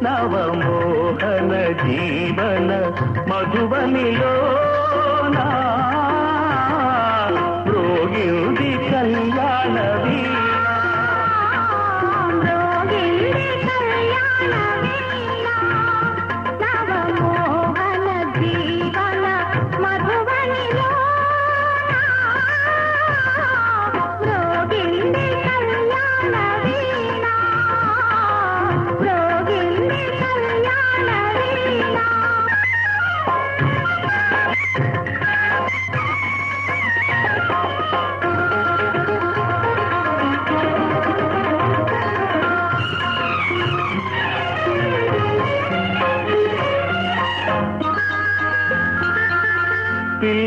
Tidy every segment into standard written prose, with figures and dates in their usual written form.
నవమోహన జీవన మధుబనిలో మ్రోగింది కళ్యాణ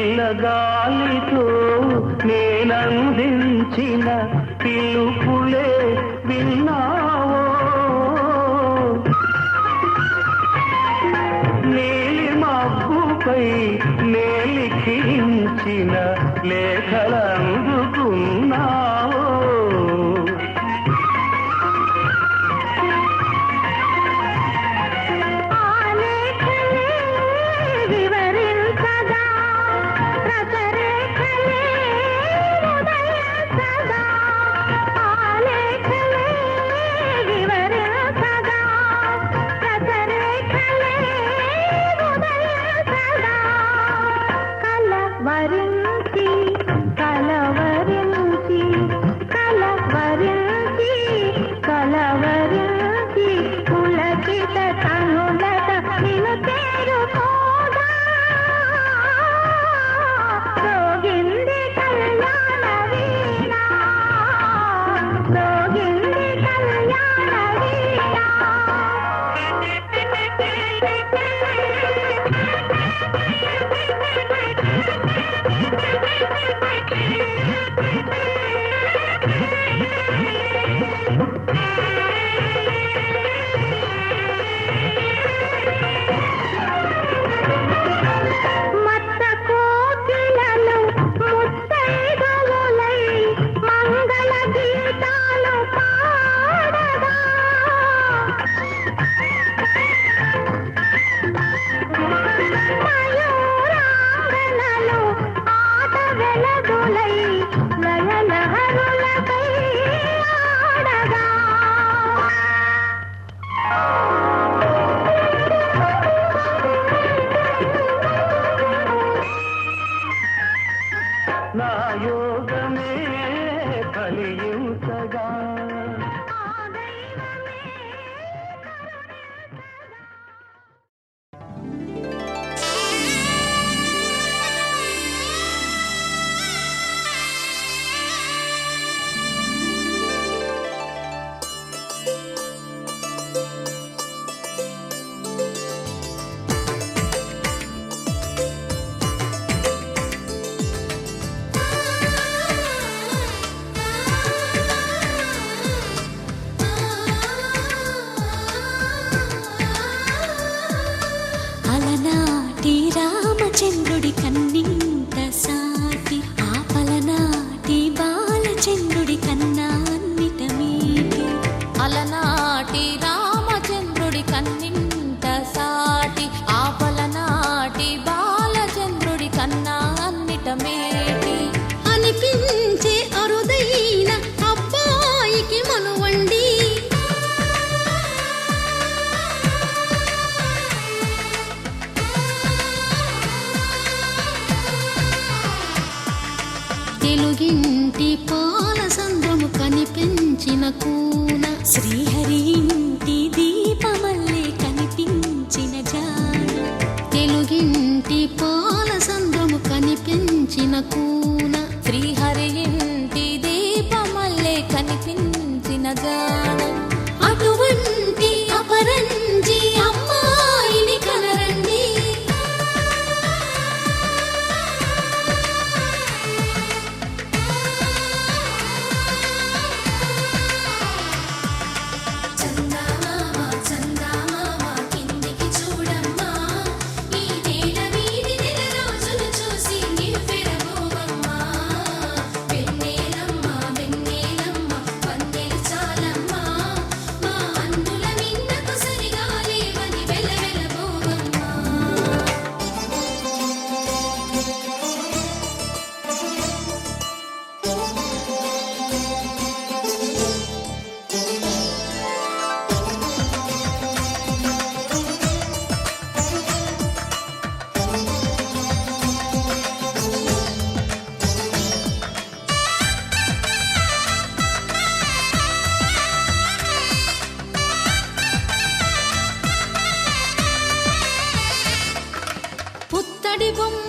పిల్లగాలితో నేనందించిన పిలుపులే విన్నావో నీలి మబ్బుపై నేలిఖించిన లేఖలందుకున్నావో నా యోగమే ఫలించగా రామచంద్రుడి కన్నింత సాటి ఆపలనాటి బాలచంద్రుడి కన్నా అన్నిట మీటి అలనాటి రామచంద్రుడి కన్నింత సాటి ఆపలనాటి బాలచంద్రుడి కన్నా అన్నిట మేటి అనిపించే అరుదైన అబ్బాయికి మనువండి తెలుగింటి పాల సంద్రము కనిపించిన కూన శ్రీహరి ఇంట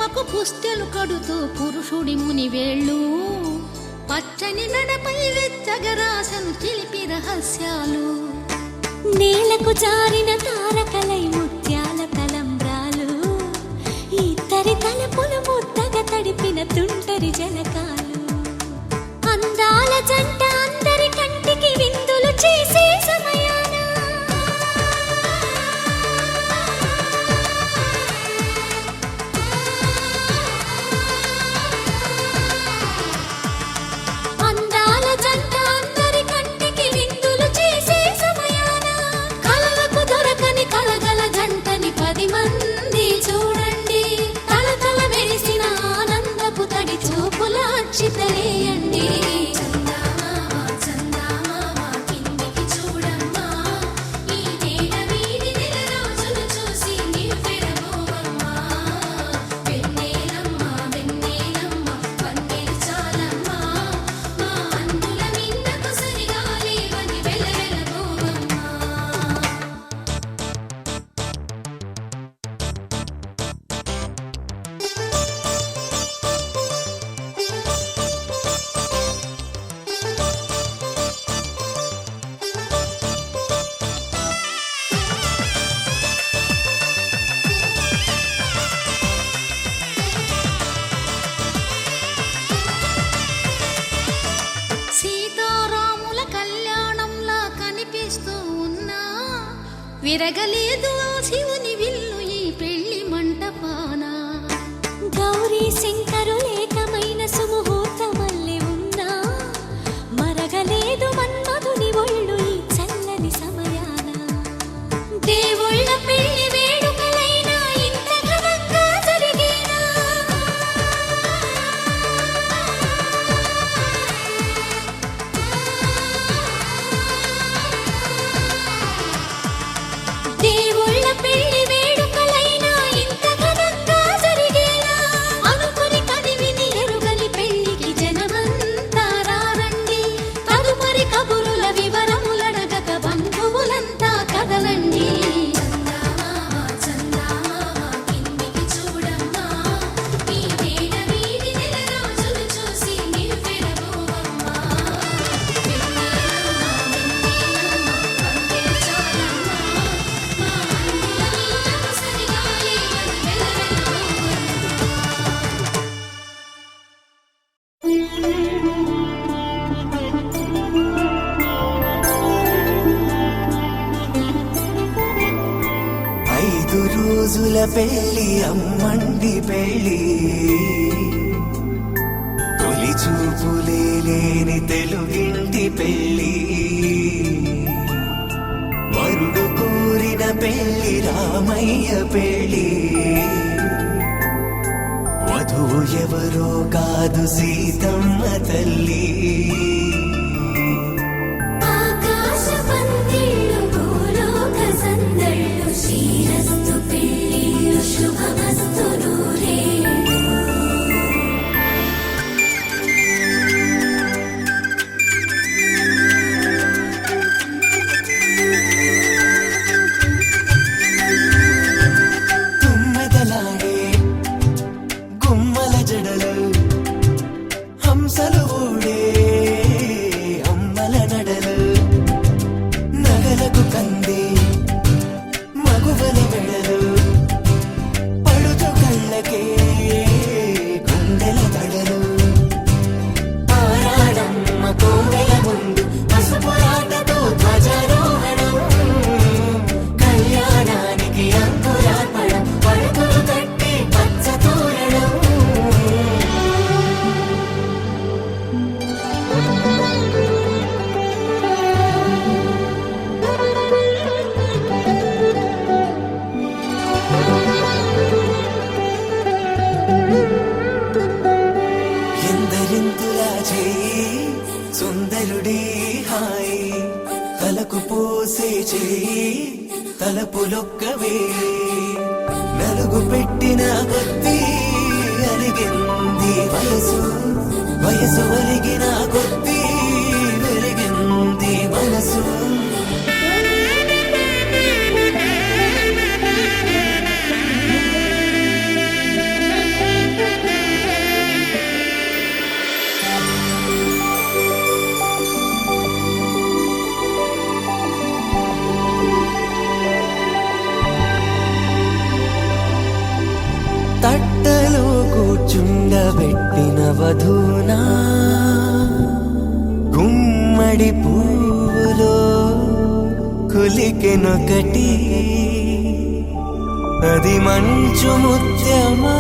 కొమ్మకు పుస్తెలు కడుతూ పురుషుడి ముని వేళ్ళు పచ్చని నడపై వెచ్చగరాసను చిలిపి రహస్యాలు నేలకు జారిన తారకలై ముత్యాల తలంబ్రాలు ఇద్దరి తలపులు ముద్దగా తడిపిన తుంటరి జలకాలు అందాల జంట అందరి కంటికి విందులు చేసే సమయాన అందాల జంట అందరి కంటికి విందులు చేసే సమయాన కలలకు దొరకని కలగల జంటని 10 మంది చూడండి తలతల మెరిసిన ఆనందపు తడి చూపుల అచ్చితలేయండి సీతారాముల కళ్యాణంలా కనిపిస్తూ ఉన్నా విరగలేదు ఆ శివుని విల్లు ఈ పెళ్లి మంటపాన గౌరీ శంకరులేకమైన సుముహూర్తమల్లె ఉన్నా మరగలేదు మన్మధుని ఒళ్ళు ఈ చల్లని సమయాన దేవుళ్ళ పెళ్లి వేడుకలైనా ఇంత ఘనంగా జరిగేనా దేవుళ్ళ పెళ్లి వేడుకలైనా ఇంత ఘనంగా జరిగేలా అనుకుని కదివిని ఎరుగని పెళ్లికి జనమంతా రారండి తదుపరి కబురుల వివరములడగక బంధువులంతా కదలండి రోజుల పెళ్లి అమ్మండి పెళ్లి తొలి చూపులే లేని తెలుగింటి పెళ్లి వరుడు కోరిన పెళ్లి రామయ్య పెళ్లి వధువు ఎవరో కాదు సీతమ్మ తల్లి సుందరుడే హాయ్ తలకు పోసే చేయి తలపులొక్కవే నలుగు పెట్టిన కొద్దీ అలిగింది వయసు వయసు ఒలిగిన కొద్దీ వెలిగింది మనసు తట్టలో కూర్చుండబెట్టిన వధూనా గుమ్మడి పువ్వులో కులికెనొకటి అది మంచు ముత్యమా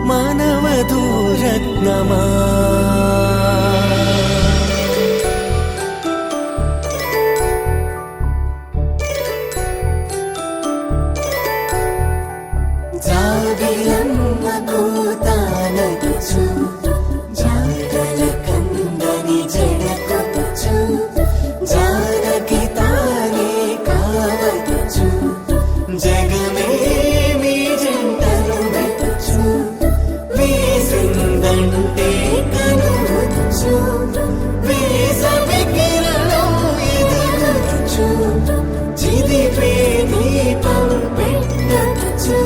మానవధూరత్నమా జాబిలమ్మ కూతానగుచు జాగల కందని జడకొచ్చు జానకి తానే కావదుచు జగమే మీ జంటను వెతుచు వేసిందంటే కనువచ్చు వేసవి కిరణం ఎదుగుచు చిదిపే దీపం పెట్టచ్చు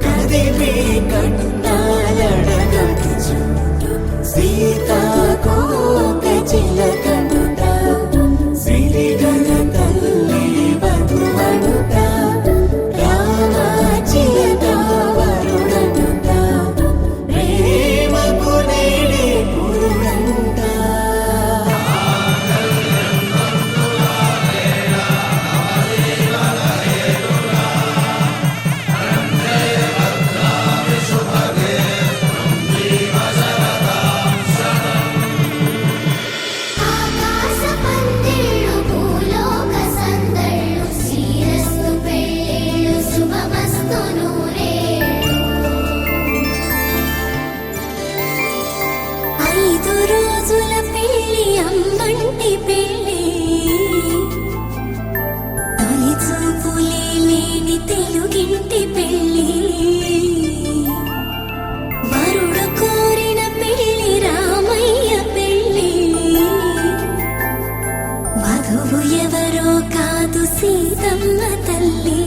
కదిపే కన్నాలడగచ్చు సీతాకోక చిలకనుట సిరిగల తల్లి వధువనుట రామాచిలక వరుడనుట ప్రేమకు నేడే పురుడంట ఆకాశ పందిళ్ళు భూలోక సందళ్ళు శ్రీరస్తు పెళ్ళిళ్ళు శుభమస్తు నూరేళ్ళు 5 రోజుల పెళ్ళి అమ్మంటి పెళ్ళి తొలి చూపులే లేని తెలుగింటి పెళ్ళి వరుడు కోరిన పెళ్ళి రామయ్య పెళ్ళి వధువు ఎవరో కాదు సీతమ్మ తల్లి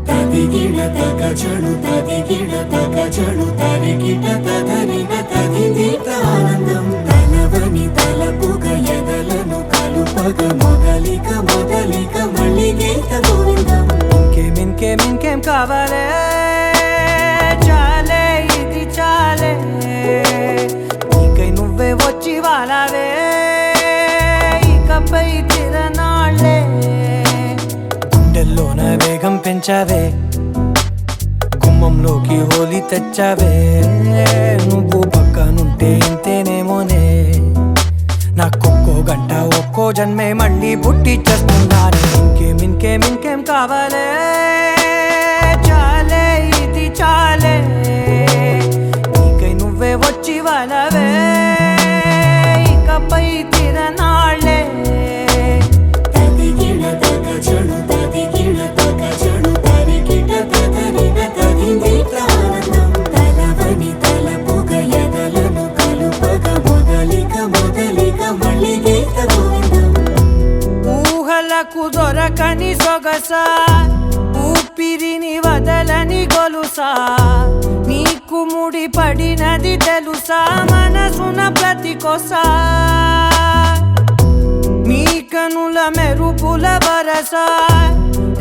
తదిగిడ తగచడు తదిగిడ తగచడు తరిగిట తదరిన తదిదిట ఆనందం తలవని తలపుగ ఎదలను కలుపగ మొదలిక మళ్ళీ గీత గోవిందం ఇంకేం కావాలే చాలే ఇది చాలే నీకై నువ్వే వచ్చి వాలావే ఇకపై తిరనాళ్ళే గుండెల్లోన వేగం పెంచావే గుమ్మంలోకి హోలీ తెచ్చావే నువ్వు పక్కనుంటే ఇంతేనేమోనే నాకొక్కో గంట ఒక్కో జన్మే మళ్ళీ పుట్టి చేస్తున్నాను ఇంకేం కావాలే చాలే ఇది చాలే నీకై నువ్వే వచ్చి వాలవే ఇకపై తిరనాళ్ళే తదిగిడ తగచడు తరిగిట తదరిన తదిదిట ఆనందం తలవని తలపుగ ఎదలను కలుపగ మొదలిక మళ్ళీ గీత గోవిందం ఊహలకు దొరకని సొగస ఊపిరిని వదలని గొలుసా నీకు ముడి పడినది తెలుసా మనసున ప్రతి కొసా నీ కనుల మెరుపుల వరస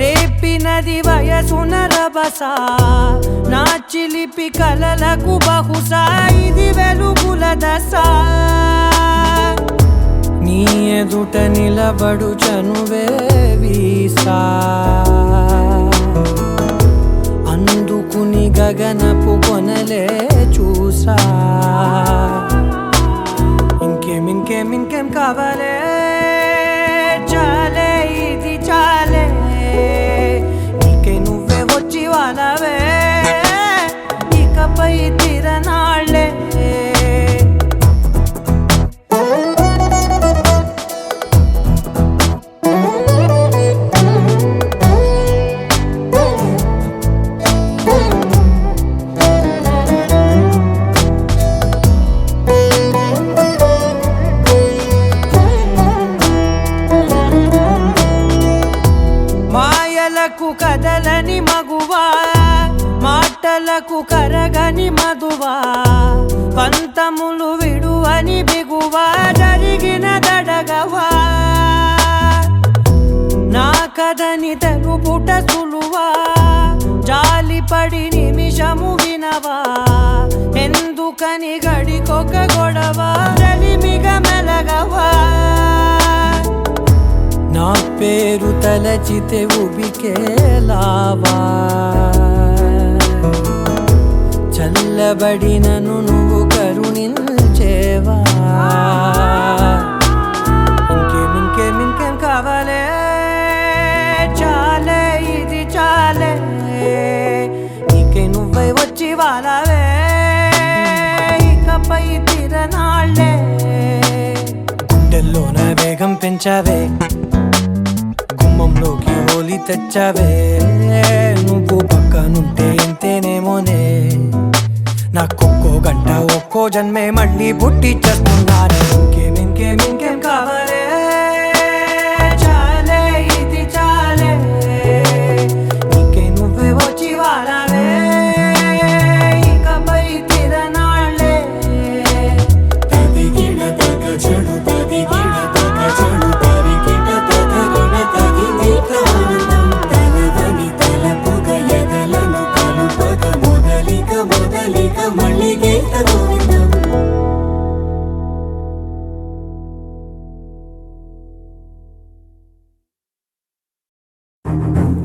రేపినది వయసున రభస నా చిలిపి కలలకు బహుశా ఇది వెలుగుల దశ నీ ఎదుట నిలబడు చనువే వీసా అందుకుని గగనపు కొనలే చూసా ఇంకేం కావాలే చాలే ఇది చాలే నీకై నువ్వే వచ్చి వాలవే ఇకపై తిరనాళ్ళే కదని తెలుపుట సులువా జాలిపడి నిమిషము వినవా ఎందుకని గడికొక గొడవ రవిమిగ మెలగవా నా పేరు తలచితే ఉబికేలావా చల్లబడినను నువ్వు కరుణించేవా ఇంకేం కావాలే చాలే ఇది చాలే నీకే నువ్వై వచ్చి వాళ్ళవే ఇకపై తిరనాళ్ళే గుండెల్లోన వేగం పెంచావే గుమ్మంలోకి హోలీ తెచ్చావే నువ్వు పక్కనుంటే ఎంతేనేమోనే నాకొక్కో గంట ఒక్కో జన్మే మళ్ళీ పుట్టి చేస్తున్నాను ఇంకేం కావాలే చాలే ఇది చాలే నీకే నువ్వే వచ్చి వాళ్ళవే ఇకపై తిరనాళ్ళే తదిగిడ తగ చెడు తదిగిడ తగ చెడు తరిగిడ తగరుణ తగిది కారణం తలదని తలపుగ ఎదలను కలుపగ మొదలిక మళ్ళీ గీత గోవిందం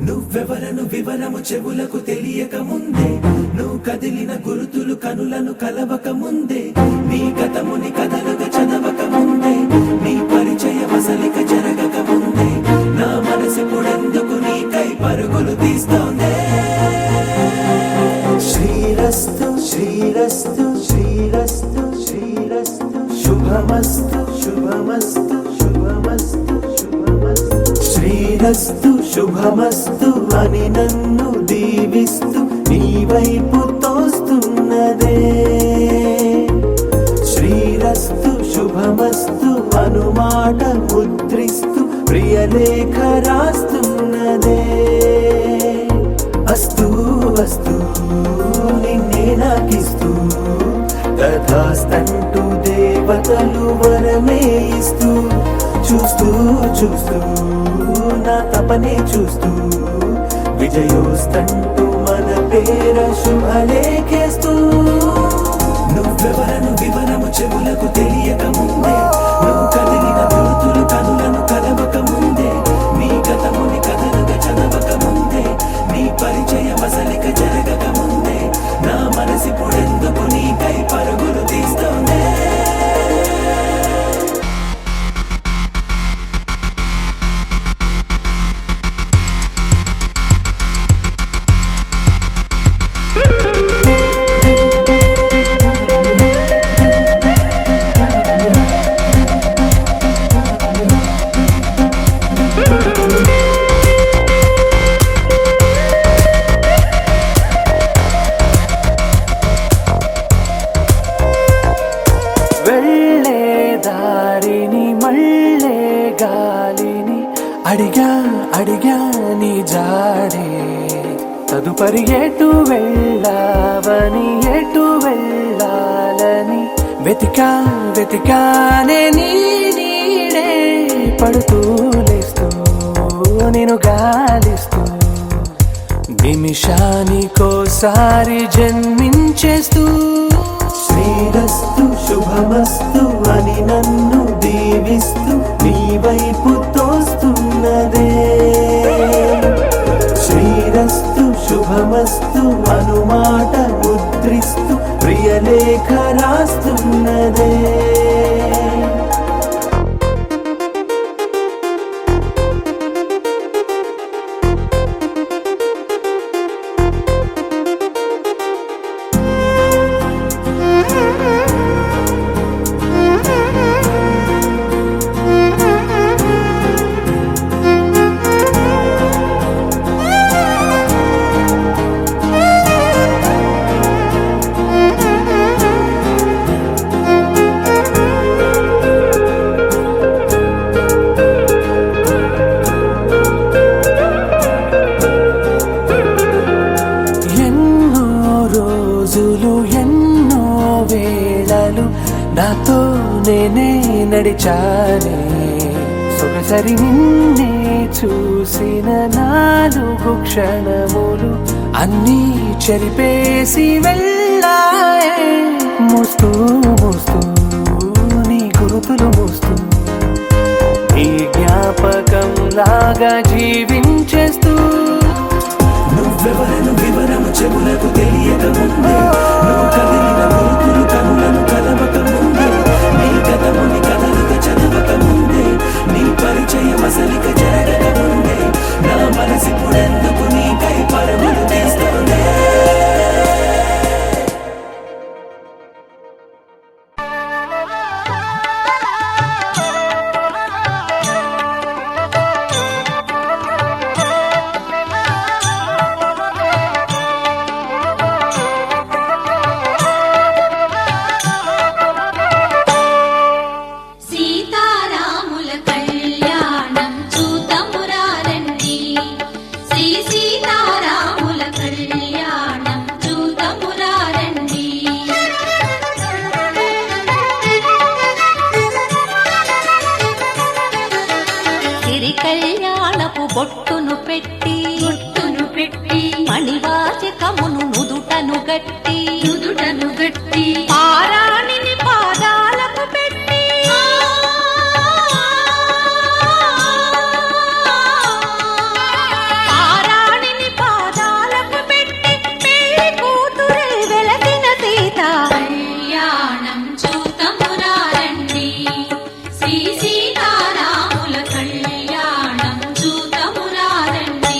నువ్వెవరను వివరము చెవులకు తెలియక ముందే నువ్వు కదిలిన గురుతులు కనులను కలవక ముందే నీ గతముని కథలుగా చదవక ముందే నీ పరిచయ వసలిక జరగక ముందే నా మనసిపుడెందుకు నీకై పరుగులు తీస్తోందే శ్రీరస్తు శ్రీరస్తు శ్రీరస్తు శ్రీరస్తు శుభమస్తు శుభమస్తు శుభమస్తు శుభమస్తు శ్రీరస్తు శుభమస్తు అని నన్ను దీవిస్తూ నీ వైపు తోస్తున్నదే శ్రీరస్తు శుభమస్తు అనుమాట ముద్రిస్తూ ప్రియలేఖ రాస్తున్నదే అస్తు అస్తు నిన్నే నాకిస్తూ తథాస్తంటూ దేవతలు వరమే ఇస్తూ చూస్తూ చూస్తూ నా తపనే చూస్తూ విజయోస్తంటూ మన పేర శుభలేఖేస్తూ నువ్వెవరను వివరము చెవులకు తెలియక ముందే నువ్వు కదిలిన గుర్తులు కనులను కలవక ముందే నీ గతముని కథలుగా చదవక ముందే నీ పరిచయ వసలిక జరగక ముందే నా మనసిపుడెందుకు నీకై పరుగులు తీస్తోందే అడిగా నీ జాడే తదుపరి ఎటు వెళ్ళావని ఎటు వెళ్ళాలని వెతికానే నీ నీడే పడుతూ లేస్తూ నేను గాలిస్తూ నిమిషానికోసారి జన్మించేస్తూ శ్రీరస్తు శుభమస్తు అని నన్ను దీవిస్తూ నీ వైపు తోస్తున్నదే శ్రీరస్తు శుభమస్తు అనుమాట ముద్రిస్తూ ప్రియలేఖ రాస్తున్నదే నాతో నేనే నడిచానే ఒకసారి నిన్నే చూసిన 4 క్షణములు అన్నీ చెరిపేసి వెళ్ళాయే. మోస్తూ మోస్తూ నీ గురుతులు మోస్తూ ఈ జ్ఞాపకం లాగా జీవించేస్తూ నువ్వెవరను వివరము చెవులకు తెలియక ముందే, నువ్వు కదిలిన గురుతులు కనులను కలవక ముందే, నీ గతముని కథలుగా చదవక ముందే, నీ పరిచయం అసలిక జరగక ముందే, నా మనసిప్పుడెందుకు నీకై పరములు తీస్తుందే. సీతారాముల కళ్యాణం చూతమురారండి, శ్రీ సీతారాముల కళ్యాణం చూతమురారండి. సిరి కళ్యాణపు బొట్టును పెట్టి మణివాచకమును నుదుటను గట్టి పారాణిని పాదాలకు పెట్టి పారాణిని పాదాలకు పెట్టి పెళ్లి కూతురే వెలసిన సీత కళ్యాణం చూతమురారండి, శ్రీ సీతారాముల కళ్యాణం చూతమురారండి.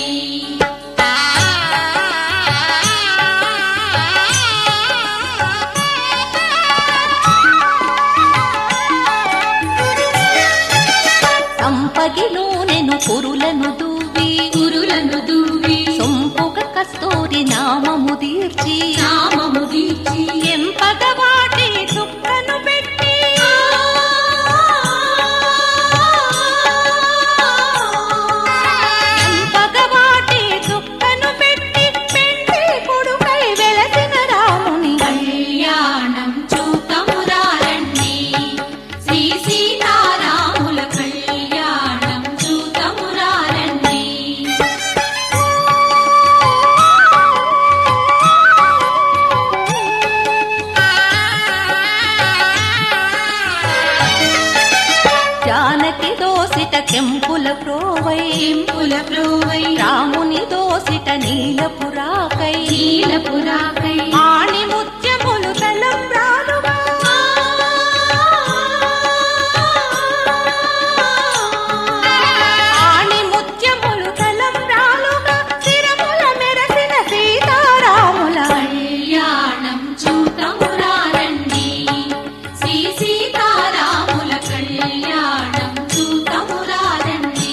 సంపగిలో నేను కురులను దూవి సొంపుగ కస్తూరి నామము దీర్చి ఎంపగ వాటి చుక్కను పెట్టి ఎంపగ వాటి చుక్కను పెట్టి పెండి కొడుకై వెలసిన రాముని కళ్యాణం చూతమురారండి, శ్రీ సీతారాముల కళ్యాణం చూతమురారండి. జానకి దోసిట కెంపుల ప్రోవై రాముని దోసిట నీలపురాకై ఆణి ముత్యములు తలంబ్రాలుగా ఆణి ముత్యములు తలంబ్రాలుగా శిరముల మెరసిన సీతారాముల కళ్యాణం చూతమురారండి, శ్రీ సీతారాముల కళ్యాణం చూతమురారండి.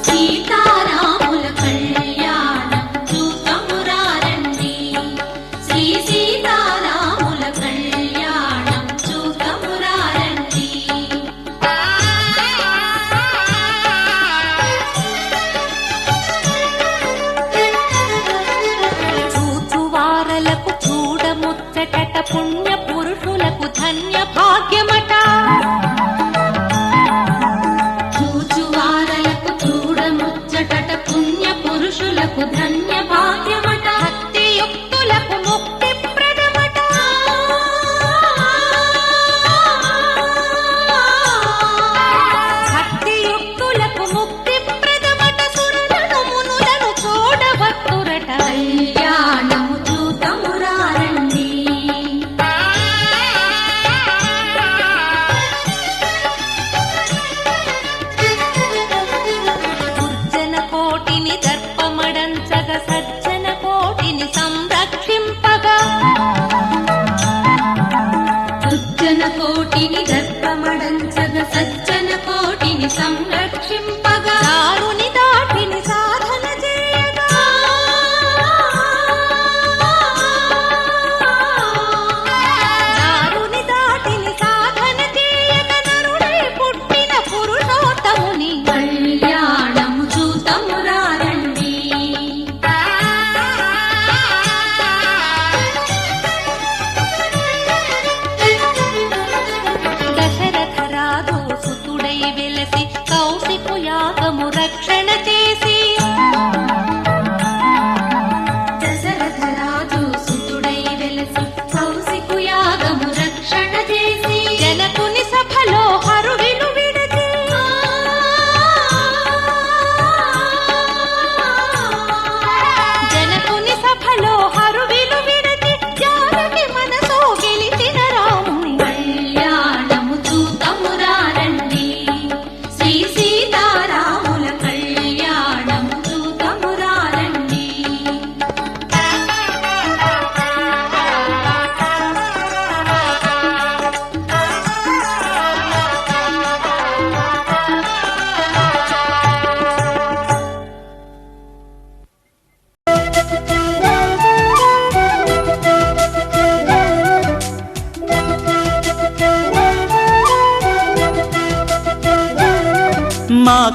సీతారాముల కళ్యాణం చూతమురారండి, శ్రీ సీతారాముల కళ్యాణం చూతమురారండి. చూచువారలకు చూడముచ్చటట పుణ్య పురుషులకు ధన్య భాగ్యమట, చూచువారలకు చూడముచ్చటట పుణ్య పురుషులకు ధన్య భాగ్యమట, భక్తియుక్తులకు ముక్తి ప్రదమట. భక్తియుక్తులకు ముక్తి ప్రదమట, సురలను మునులను చూడవత్తురట కళ్యాణము చూతమురారండి. దుర్జన కోటిని దర్పమడంచగ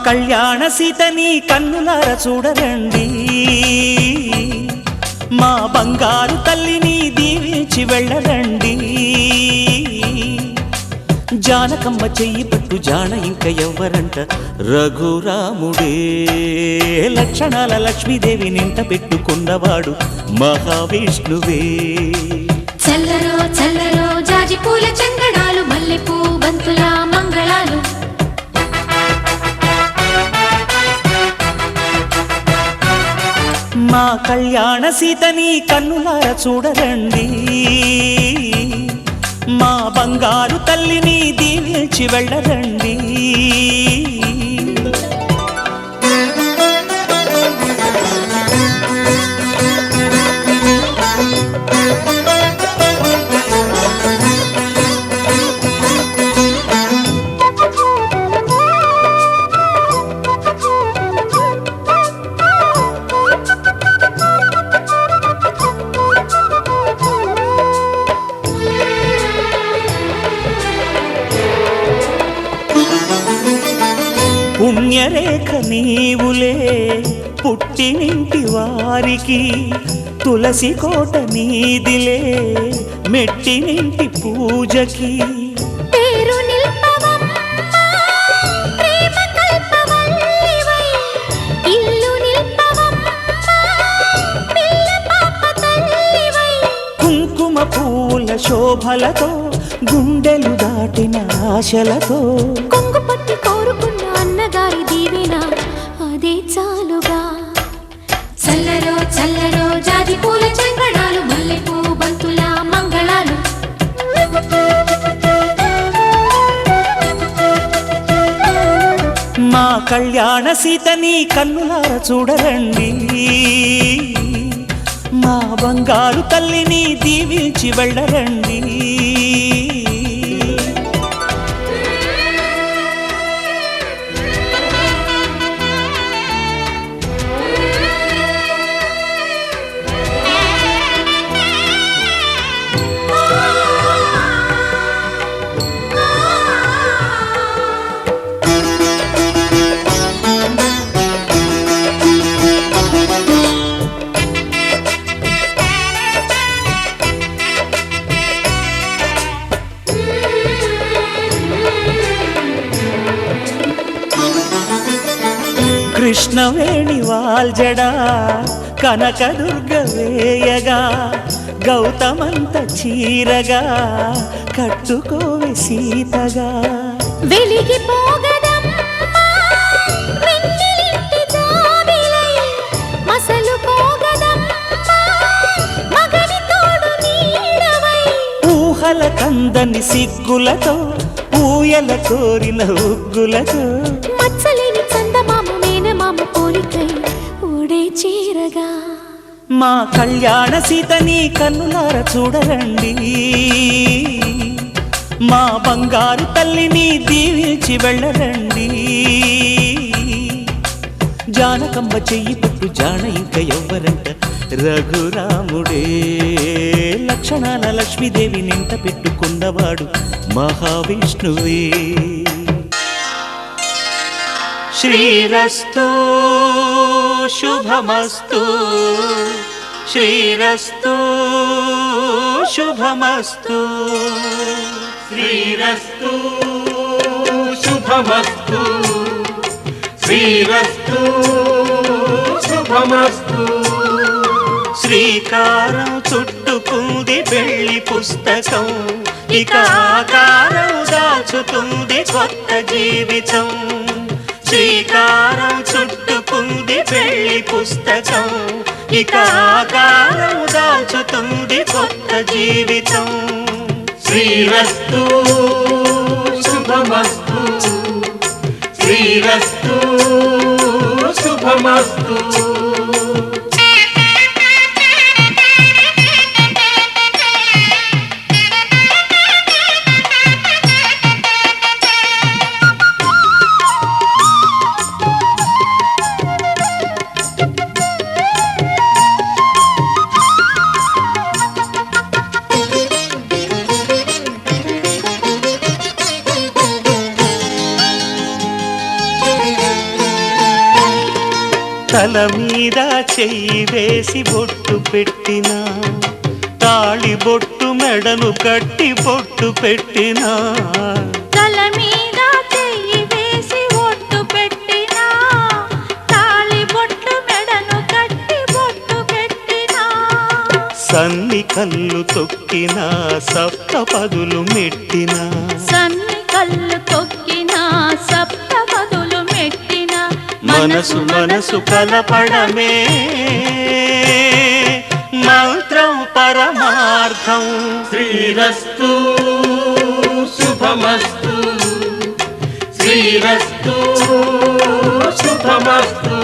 కళ్యాణ సీతని కన్నులార చూడరండి, మా బంగారు తల్లిని దీవించి వెళ్ళరండి. జానకమ్మ చెయ్యి పట్టు జాన ఇంక ఎవ్వరంట, రఘురాముడే. లక్షణాల లక్ష్మీదేవి నింట పెట్టుకున్నవాడు మహావిష్ణువే. చల్లరో చల్లరో జాజి పూల చంగడాలు, మల్లెపూ బంతుల మంగళాలు. మా కళ్యాణ సీతని కన్నులార చూడరండి, మా బంగారు తల్లిని దీవించి వెళ్ళరండి. పుణ్యరేఖ నీవులే పుట్టినింటి వారికి, తులసి కోట నీదిలే మెట్టినింటి పూజకి. పేరు నిల్పవమ్మా ప్రేమ కల్పవల్లివై, ఇల్లు నిల్పవమ్మా పిల్ల పాప తల్లివై. కుంకుమ పూల శోభలతో గుండెలు దాటిన ఆశలతో, కొంగు పట్టి కోరుకున్న అన్నగారి దీవెన అదే చాలుగా. చల్లరో చల్లరో జాజి పూల చంగడాలు, మల్లెపూ బంతుల మంగళాలు. మా కళ్యాణ సీతని కన్నులార చూడరండి, మా బంగారు తల్లిని దీవించి వెళ్ళరండి. కృష్ణవేణి వాల్జడా కనకదుర్గ వేయగా, గౌతమంత చీరగా కట్టుకోవి సీతగా. వెలిగిపోగదమ్మా వెన్నెలింటి జాబిలై, మసలుకోగదమ్మా మగని తోడు నీడవై. ఊహల కందని సిగ్గులతో ఊయల కోరిన ఉగ్గులతో, మచ్చలేని చందమామ మేనమామ పోలికై ఊడే చీరగా. మా కళ్యాణ సీతని కన్నులార చూడరండి, మా బంగారు తల్లిని దీవించి వెళ్ళరండి. జానకమ్మ చెయ్యి పట్టు జాన ఇంక ఎవ్వరంట, రఘురాముడే. లక్షణాల లక్ష్మీదేవి నింట పెట్టుకున్నవాడు మహావిష్ణువే. శ్రీరస్తు శుభమస్తు, శ్రీరస్తు శుభమస్తు, శ్రీరస్తు శుభమస్తు, శ్రీరస్తు శుభమస్తు. శ్రీకారం చుట్టుకుంది పెళ్లి పుస్తకం, ఇక ఆకారం దాచుతుంది కొత్త జీవితం. శ్రీకారం చుట్టుకుంది పెళ్లి పుస్తకం, ఇక ఆకారం దాచుతుంది కొత్త జీవితం. శ్రీరస్తు శుభమస్తు, శ్రీరస్తు శుభమస్తు. తల మీద చెయ్యి వేసి బొట్టు పెట్టినా తాళి బొట్టు మెడను కట్టి బొట్టు పెట్టినా తల మీద చెయ్యి వేసి బొట్టు పెట్టినా తాళి బొట్టు మెడను కట్టి బొట్టు పెట్టినా సన్ని కళ్ళు తొక్కినా సప్తపదులు మెట్టినా సన్ని కళ్ళు తొక్కినా సప్తపదులు మెట్టినా మనసు మనసు కలపడమే మంత్రం పరమార్థం శ్రీరస్తు శుభమస్తు శ్రీరస్తు శుభమస్తు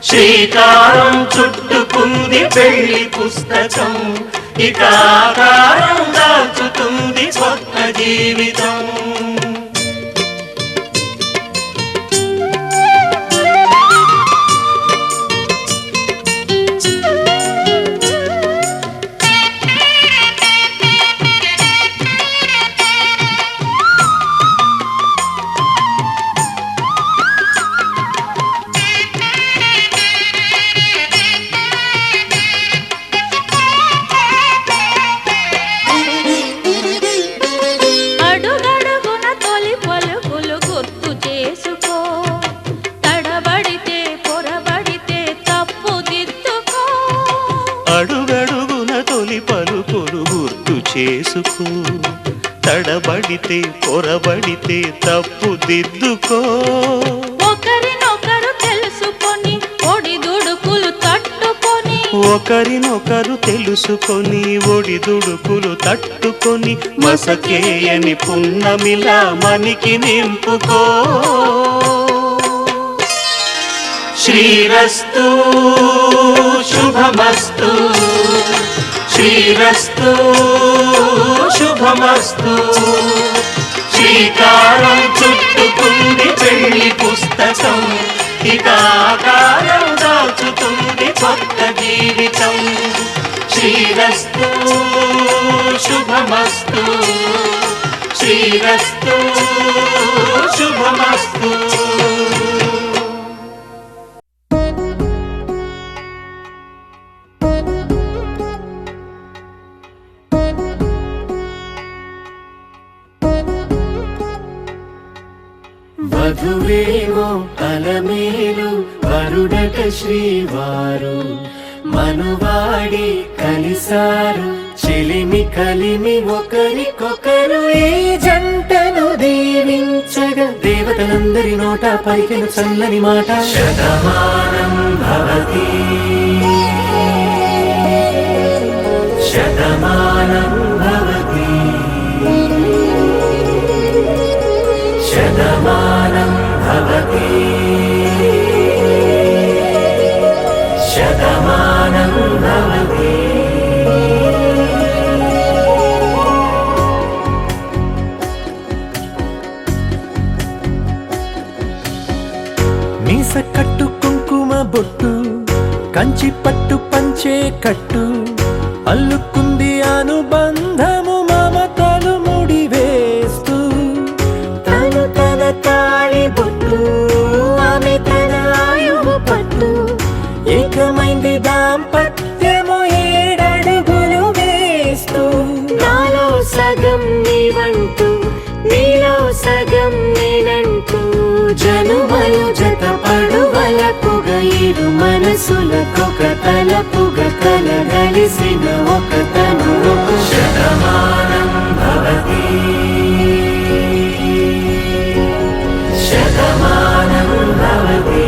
శ్రీకారం చుట్టుకుంది పెళ్లి పుస్తకం ఇక ఆకారం దాచుతుంది కొత్త జీవితం అడుగడుగున తొలి పలుకులు గుర్తు చేసుకో తడబడితే పొరబడితే తప్పు దిద్దుకో అడుగడుగున తొలి పలుకులు గుర్తు చేసుకో తడబడితే పొరబడితే తప్పు దిద్దుకో ఒకరినొకరు తెలుసుకొని ఒడిదుడుకులు తట్టుకొని ఒకరినొకరు తెలుసుకొని ఒడిదుడుకులు తట్టుకొని మసకేయని పున్నమిలా మనికి నింపుకో శ్రీరస్తు శుభమస్తు శ్రీరస్తు శుభమస్తు శ్రీకారం చుట్టుకుంది పెళ్లి పుస్తకం ఇక ఆకారం దాచుతుంది కొత్త జీవితం శ్రీరస్తు శుభమస్తు శ్రీరస్తు శుభమస్తు వధువేమో అలమేలు వరుడట శ్రీవారు మనువాడి కలిసారు చెలిమి కలిమి ఒకరికొకరు ఈ జంటను దీవించగా దేవతలందరి నోట పలికిన చల్లని మాట శతమానం భవతి శతమానం భవతి శతమానం భవతి శతమానం భవతి మీస కట్టు కుంకుమ బొట్టు కంచి పట్టు పంచే కట్టు అల్లుకుంది అనుబంధము మమతలు ముడివేస్తూ తను తన తాళి బొట్టు ఆమె తన ఆయువు పట్టు ఏకమైంది దాంపత్యము 7 అడుగులు వేస్తూ నాలో సగం నీవంటూ నీలో సగం నేనంటూ జనుమలు జత పడువలపుగ ఇరు మనసులకొక తలపుగ కలగలిసిన ఒక తను శతమానం భవతి శతమానం భవతి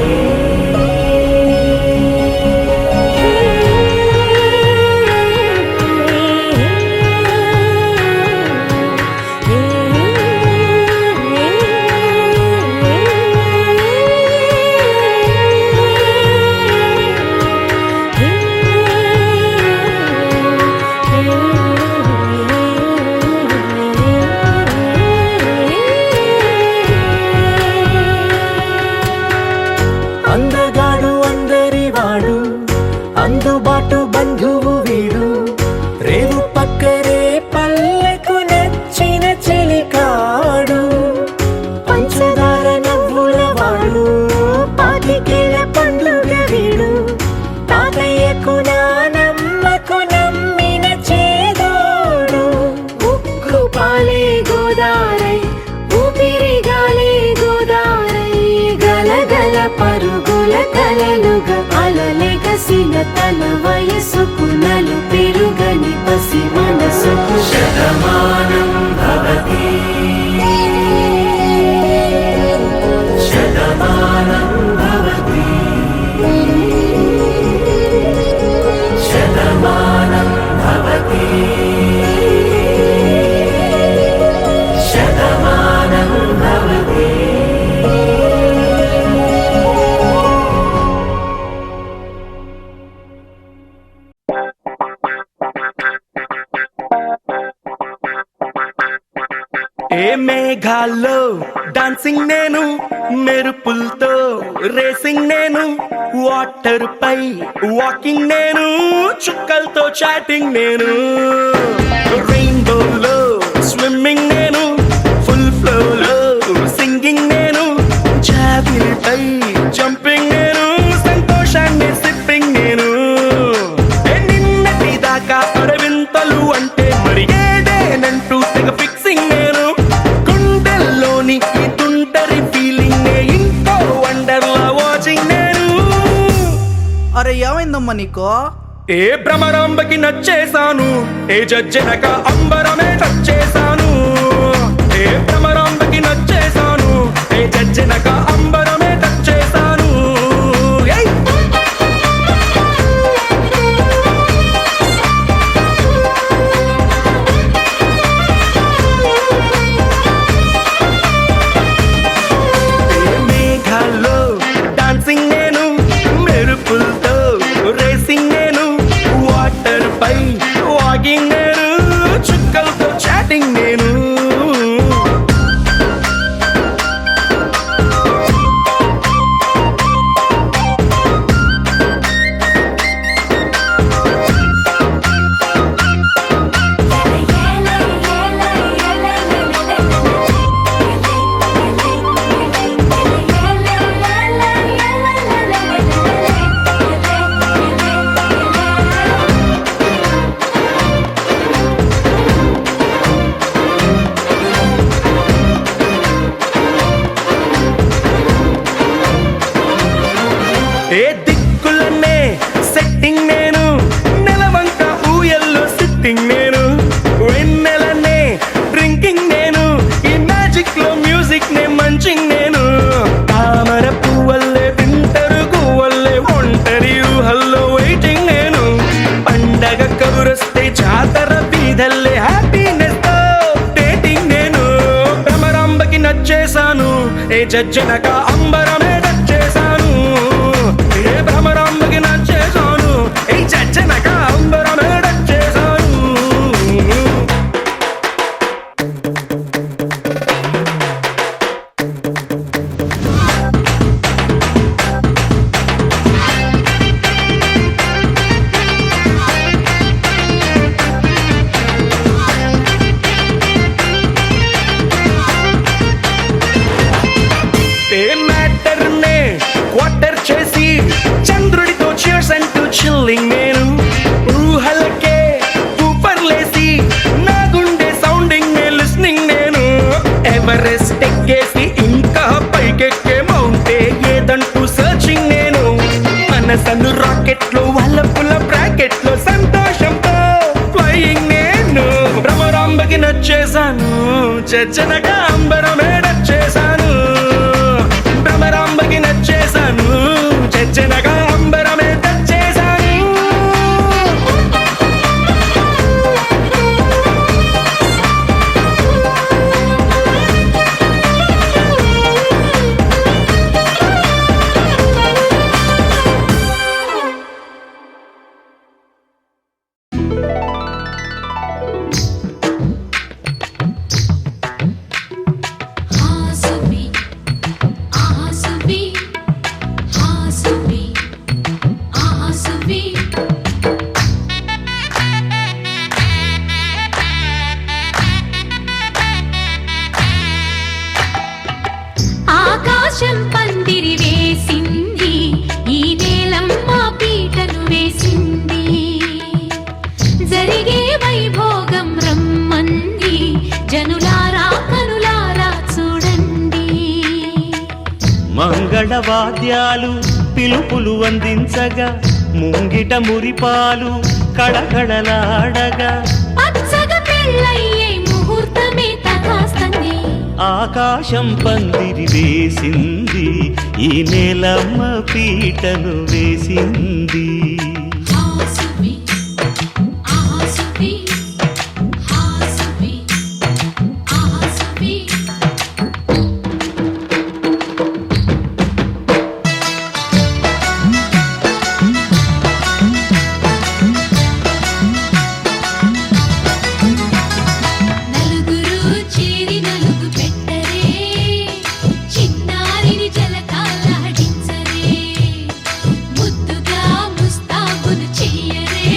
నిండుగా అలలెగసిన తన వయసుకు నలు పెరుగని పసి మనసుకు శతమానం భవతి శతమానం భవతి శతమానం భవతి శతమానం భవతి. ఏ మేఘాల్లో డాన్సింగ్ నేను, మెరుపులతో రేసింగ్ నేను, వాటర్ పై వాకింగ్ నేను, చుక్కలతో చాటింగ్ నేను, రెయిన్బోలో స్విమ్మింగ్ నేను, ఫుల్ ఫ్లోలో సింగింగ్ నేను, జాబిలిపై జంపింగ్ నేను, సంతోషాన్ని సిప్పింగ్ నేను. నిన్నటి దాకా అడవింతలు అంటే మరి ఏదేనంటూ తెగ ఫిక్సింగ్ నేను, గుండెల్లోని ఈ తుంటరి ఫీలింగ్ నే ఇంకో వండర్లా వాచింగ్ నేను. అరే ఏమైందమ్మా నీకో? ఏ భ్రమరాంబకి నచ్చేశాను, ఏ జజ్జనక అంబరమే నచ్చేశాను. ఏ భ్రమరాంబకి నచ్చేశాను, ఏ జజ్జనక అంబరమే నచ్చేశాను. ఏయ్! మేఘాల్లో డాన్సింగ్ నేను, మెరుపులతో రేసింగ్ నేను, వాటర్ పై వాకింగ్ నేను, చుక్కలతో చాటింగ్ నేను. ఏ దిక్కులనే సెట్టింగ్ నేను, నెలవంక ఊయల్లో సిట్టింగ్ నేను, వెన్నెలనే డ్రింకింగ్ నేను, ఈ మ్యాజిక్ లో మ్యూజిక్ నే మంచింగ్ నేను, తామర పువ్వల్లే వింటరు గువ్వల్లే ఒంటరి ఊహల్లో వెయిటింగ్ నేను, పండగ కబురొస్తే జాతర బీదల్లే హ్యాపీనెస్ తో డేటింగ్ నేను. భ్రమరాంబకి నచ్చేశాను, ఏ జజ్జనక అంబరమే నచ్చేశాను. ఏ భ్రమరాంబకి నచ్చేశాను, ఏ జజ్జనక అంబరమే నచ్చేశాను. ఏ మ్యాటర్ నే క్వార్టర్ చేసి చంద్రుడితో cheers అంటూ చిల్లింగ్ నేను, ఊహలకే ఊపర్లేసి నా గుండె సౌండింగ్ నే లిస్నింగ్ నేను, ఎవరెస్ట్ ఎక్కేసి ఇంకా పైకెక్కే మౌంటే ఏదంటూ సర్చింగ్ నేను, మనసను రాకెట్ లో వల్లపుల బ్రాకెట్ లో సంతోషంతో ఫ్లయింగ్ నేను. భ్రమరాంబకి నచ్చేశాను, జజ్జనక అంబరమే నచ్చేశాను. భ్రమరాంబకి నచ్చేశాను, జజ్జనక అంబరమే నచ్చేశాను. ఆకాశం పందిరి వేసింది, ఈ నేలమ్మ పీటను వేసింది, జరిగే వైభోగం రమ్మంది, జనులారా కనులారా చూడండి. మంగళవాద్యాలు పిలుపులు అందించగా ముంగిట మురిపాలు కళకళలాడగా పచ్చగా పెళ్ళయ్యే ముహూర్తమే తగాస్తంది. ఆకాశం పందిరి వేసింది, ఈ నేలమ్మ పీటను వేసింది. ఆసువి ఆసువి ఆసువి ఆసువి నలుగురు చేరి నలుగు పెట్టరే, చిన్నారిని జలకాలాడించరే, ముద్దుగా ముస్తాబులు చెయ్యరే,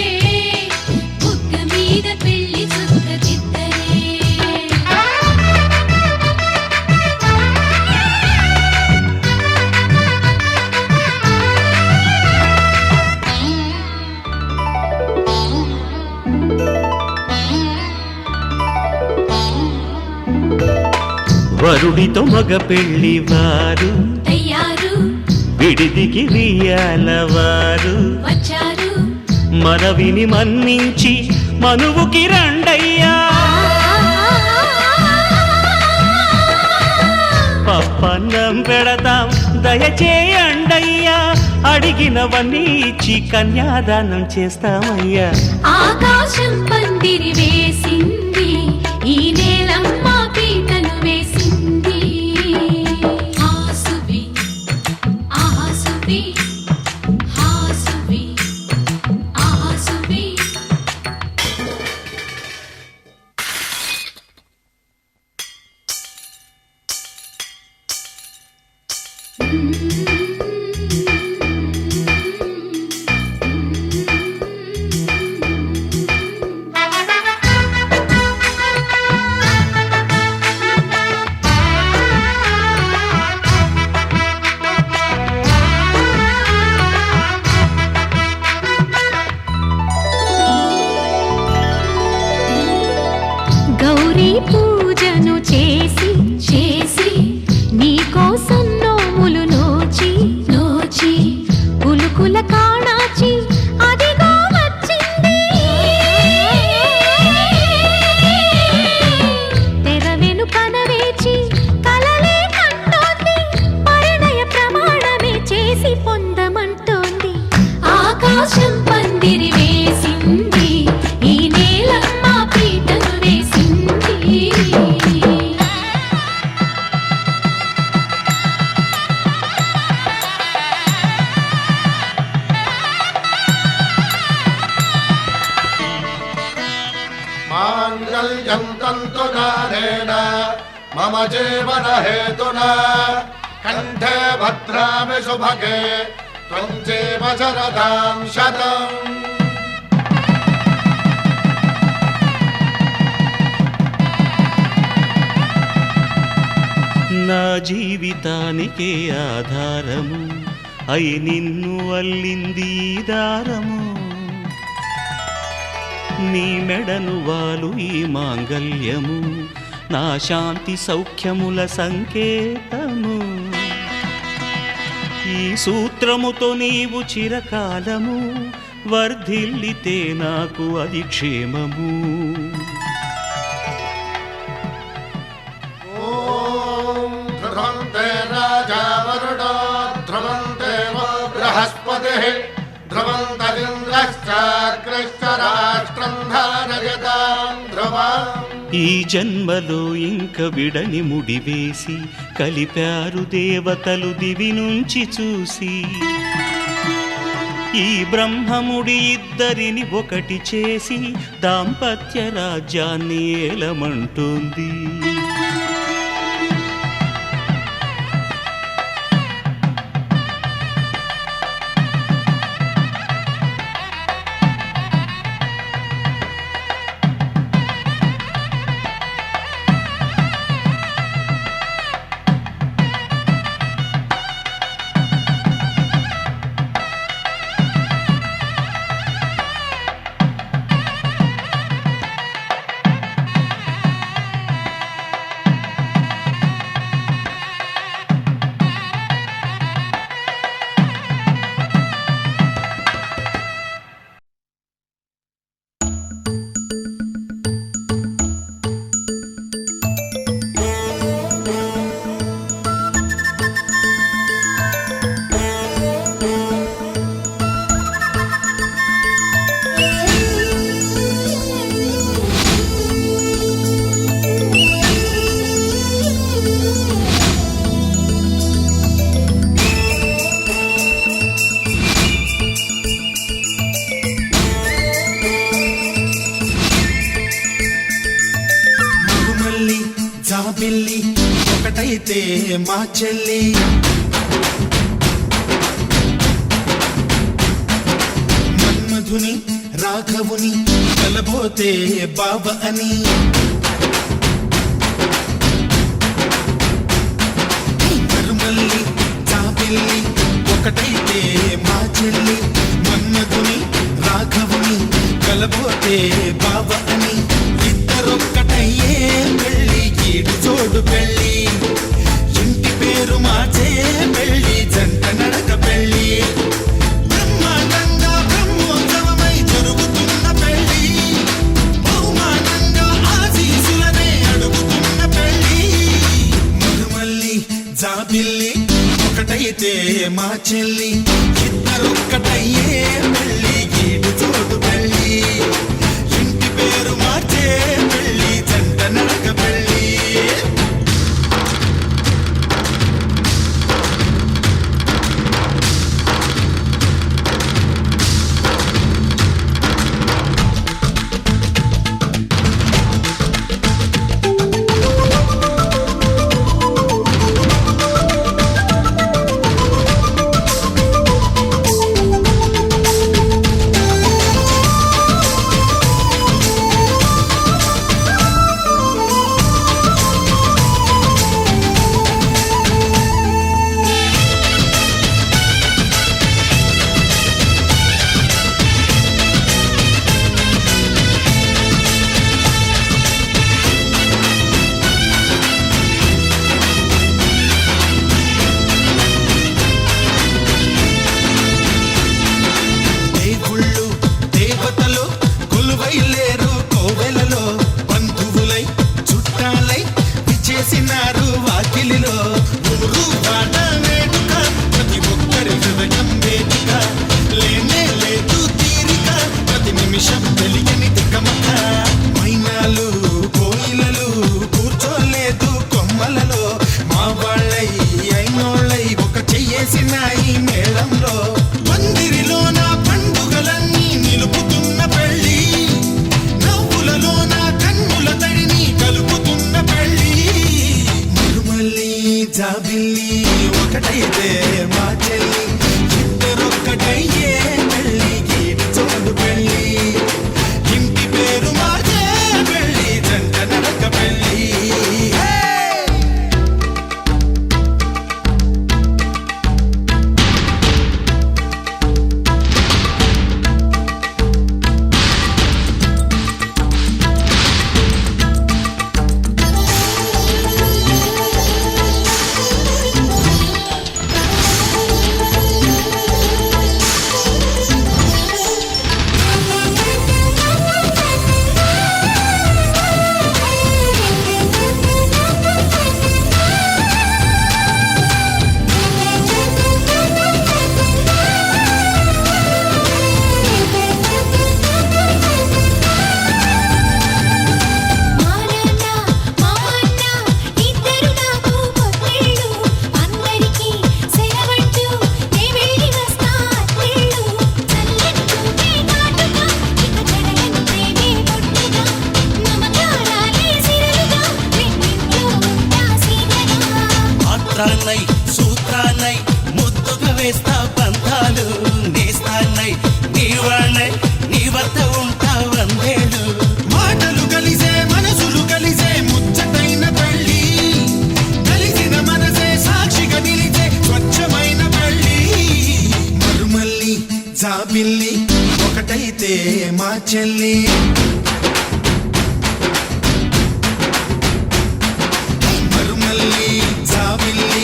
బుగ్గ మీద పెళ్లి చుక్క దిద్దరే. వరుడితో మగ పెళ్లి వారు తయ్యారు విడిదికి వియ్యాలవారు వచ్చారు, మనవిని మన్నించి మనువుకి రండయ్యా. పప్పన్నం పెడతాం దయచేయండయ్యా, అడిగినవన్నీ ఇచ్చి కన్యాదానం చేస్తామయ్యా. ఆకాశం పందిరి వేసింది, ఈ నేలమ్మ పీటను వేసింది. ఆసువి ఆసువి ఆసువి ఆసువి గౌరీ పూజను చేసి చేసి నీకోసం నోములు నోచి నోచి పులుకుల కాణాచి అదిగో వచ్చింది. తెర వెనుకన వేచి కలలే కంటోంది, పరిణయ ప్రమాణమే చేసి పొందమంటోంది. ఆకాశం పందిరి వేసింది, ఈ నేలమ్మ పీటను వేసింది. మాంగళ్యం తంతునానేన మమ జీవన హేతునా కంఠే భద్రామి శుభగే త్వం జీవ శరదాం శతం. నా జీవితానికే ఆధారము అయి నిన్ను అల్లింది ఈ దారము. నీ మెడను వాలు ఈ మాంగల్యము, నా శాంతి సౌఖ్యముల సంకేతము. ఈ సూత్రముతో నీవు చిరకాలము వర్ధిల్లితే నాకు అది క్షేమము. ఓం ధ్రువంతే రాజా వరుణో ధ్రువంతే వో బృహస్పతిః ధ్రువంతరింద్రశ్చాగ్రశ్చ రాష్ట్రం ధారయతాం ధ్రువం. ఈ జన్మలో ఇంక విడని ముడివేసి కలిపారు దేవతలు దివి నుంచి చూసి. ఈ బ్రహ్మముడి ఇద్దరిని ఒకటి చేసి దాంపత్య రాజ్యాన్ని ఏలమంటోంది. మా చెల్లి మన్మధుని రాఘవుని కలబోతే బావ అని మరుమల్లి జాబిల్లి ఒకటైతే మా చెల్లి మన్మధుని రాఘవుని కలబోతే బావ అని ఇద్దరొక్కటయ్యే పెళ్ళి ఈడు జోడు పెళ్ళి ఇంటి పేరు మార్చే పెళ్ళి జంట నడక పెళ్ళి బ్రహ్మాండంగా బ్రహ్మోత్సవమై జరుగుతున్న పెళ్ళి బహుమానంగా ఆశీసులనే అడుగుతున్న పెళ్ళి మరుమల్లి జాబిల్లి ఒకటైతే మా చెల్లి ఇద్దరొక్కటయ్యే పెళ్ళి ఈడు జోడు పెళ్ళి ఇంటి పేరు మార్చే పెళ్ళి జంట నడక పెళ్ళి దేవుళ్ళు దేవతలు కొలువైలేరు కోవెలలో బంధువులై చుట్టాలై విచ్చేసినారు వాకిలిలో ఊరు వాడ వేడుక ప్రతి ఒక్కరి హృదయం వేదిక లేనే లేదు తీరిక ప్రతి నిమిషం తెలియని తికమక మైనాలు కోయిలలు కూర్చోలేదు కొమ్మలలో మా వాళ్ళై అయినోళ్ళై ఒక చెయ్యేసినాయి మేళంలో పందిరిలోన పండుగలన్నీ నిలుపుతున్న పెళ్ళి నవ్వులలోన కన్నుల తడిని కలుపుతున్న పెళ్ళి మరుమల్లి జాబిల్లి ఒకటైతే మా చెల్లి ఇద్దరొక్కటయ్యే పెళ్ళి గీడు చోడు పెళ్ళి ఇంటి పేరు మార్చే పెళ్ళి జంట నడక పెళ్ళి మంత్రాన్నై సూత్రాన్నై ముద్దుగా వేస్తా బంధాలు నేస్తాన్నై నీవాణ్ణై నీ వద్ద ఉంటా వందేళ్ళు మాటలు కలిసే మనసులు కలిసే ముచ్చటైన పెళ్ళి కలిసిన మనసే సాక్షిగా నిలిచే స్వచ్ఛమైన పెళ్ళి మరుమల్లి జాబిల్లి ఒకటైతే మా చెల్లి మరుమల్లి జాబిల్లి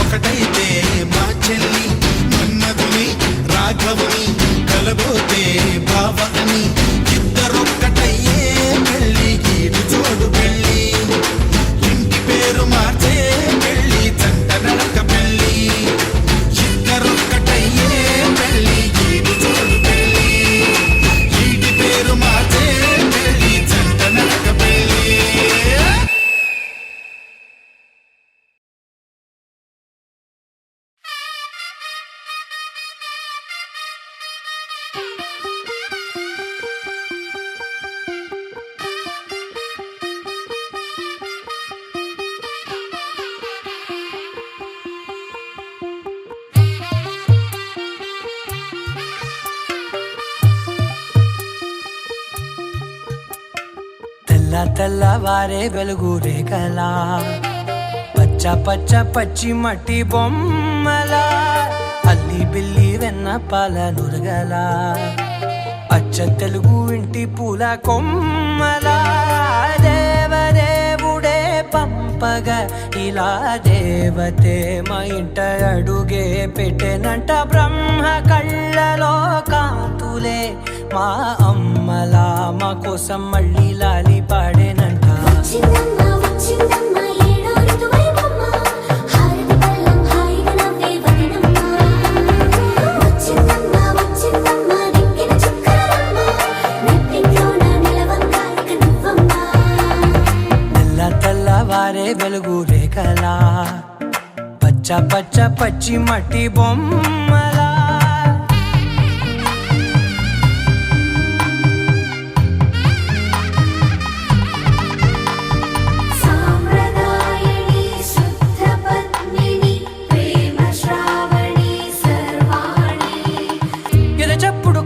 ఒకటైతే మా చెల్లి మన్మధుని రాఘవుని కలబోతే బావ అని ఇద్దరొక్కటయ్యే పెళ్ళి గీడు జోడు పెళ్ళి ఇంటి పేరు మార్చే పెళ్ళి జంట నడక పెళ్ళి ఇద్దరొక్కటయ్యే పెళ్ళి గీడు జోడు పెళ్ళి ఇంటి పేరు మార్చే పెళ్ళి జంట నడక పెళ్ళి తెల్ల తెల్లవారే వెలుగు రేఖలా పచ్చ పచ్చ పచ్చి మట్టి బొమ్మలా అల్లి బిల్లి వెన్న పాల నురగలా అచ్చ తెలుగు ఇంటి పూల కొమ్మలా దేవదేవుడే పంపగా ఇలా దేవతే మా ఇంట అడుగే పెట్టెనంట బ్రహ్మ కళ్ళలో కాంతులే మా అమ్మలా మా కోసం మళ్ళీ లాలి పాడేనంట తెల్ల తెల్లవారే వెలుగు రేఖలా పచ్చ పచ్చ పచ్చి మట్టి బొమ్మలా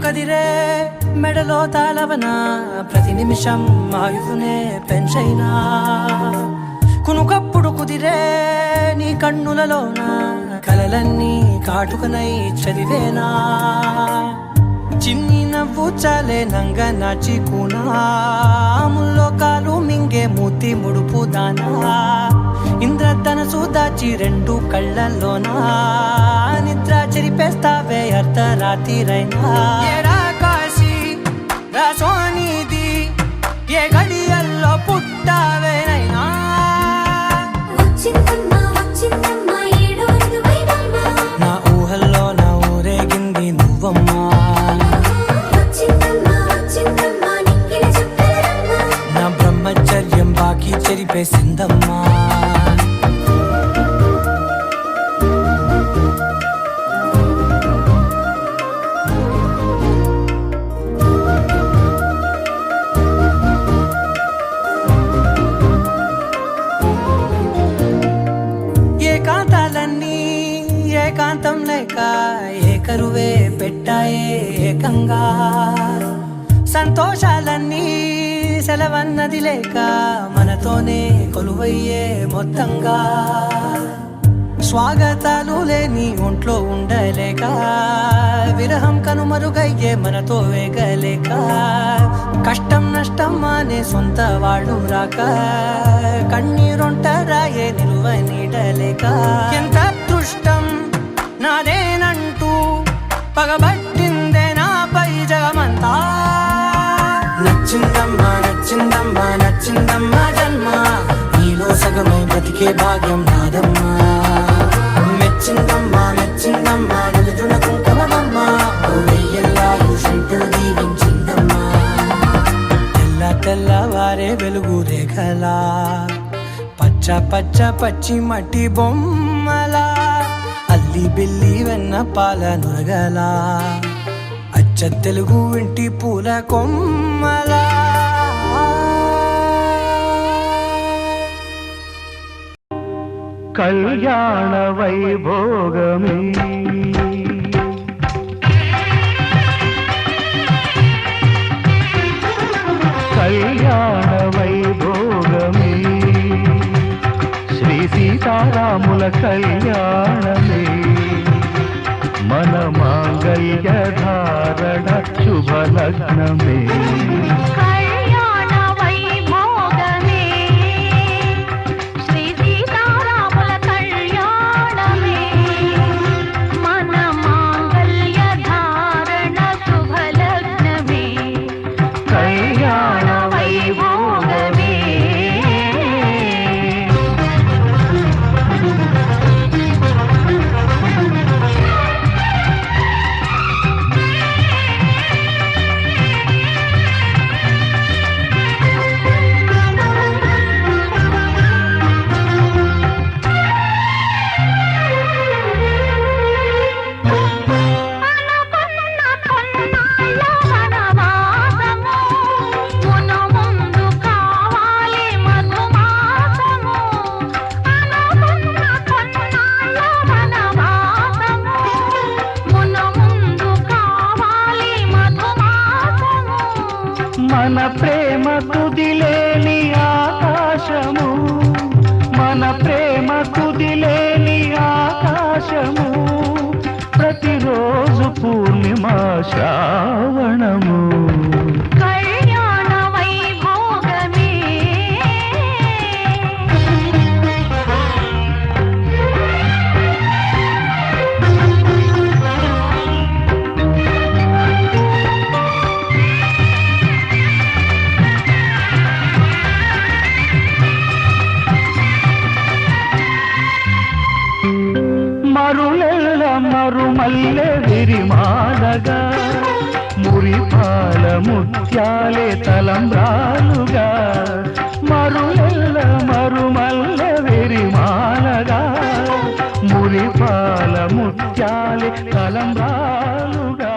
కదిరే మెడలో తాళవన ప్రతి నిమిషం ఆయుధునే పెంచైనా కునుకప్పుడు కుదిరే నీ కన్నులలోన కలలన్నీ కాటుకనై చదివేనా చిన్ని నవ్వు చాలే నంగ నాచి కూనాముల్లో కాలు మింగే మూతి ముడుపు దానా ఇంద్రధనసు దాచి రెండు కళ్ళల్లోనా నిద్ర చెరిపేస్తావే అర్ధరాత్రిరైనా ఏడా కాశీ రాసోనిది ఏ గడియల్లో పుట్టావేనైనా నా ఊహల్లో నా ఊరేగింది నువ్వమ్మా నా బ్రహ్మచర్యం బాకీ చెరిపేసిందమ్మా ఏకాంతం లేక ఏకరువే పెట్టాయే ఏకంగా సంతోషాలన్నీ సెలవన్నది లేక మనతోనే కొలువయ్యే మొత్తంగా స్వాగతాలు లేని ఒంట్లో ఉండలేక విరహం కనుమరుగయ్యే మనతో వేగలేక కష్టం నష్టం అనే సొంత వాళ్ళు రాక కన్నీరొంటరాయే నిలువ నీడలేక ఎంత అదృష్టం నాదేనంటూ పగబట్టిందే నాపై జగమంతా నచ్చిందమ్మా నచ్చిందమ్మా నచ్చిందమ్మా జన్మ నీలో సగమై బ్రతికే భాగ్యం నాదమ్మా మెచ్చిందమ్మా మెచ్చిందమ్మా నిలుచున కుంకుమమ్మా వెయ్యల్లాయుషంటూ దీవించిందమ్మా తెల్ల తెల్లవారే వెలుగు రేఖలా పచ్చ పచ్చ పచ్చి మట్టి బొమ్మలా అల్లి బిల్లి వెన్న పాల నురగలా అచ్చ తెలుగు ఇంటి పూల కొమ్మలా కళ్యాణ వైభోగమే కళ్యాణ వైభోగమే శ్రీ సీతారాముల కళ్యాణమే మన మాంగళ్య ధారణ శుభలగ్నమే మన ప్రేమ కుదిలేని పాశము మన ప్రేమ కుదిలేని ఆకాశము ప్రతిరోజు పూర్ణిమ శ్రావణము కళ్యాణ వైభోగమే మరులెల్ల మరుమల్లె విరిమాలగా మురిపాల ముత్యాలే తలంబ్రాలుగా మరులెల్ల మరుమల్లె విరిమాలగా మురిపాల ముత్యాలే తలంబ్రాలుగా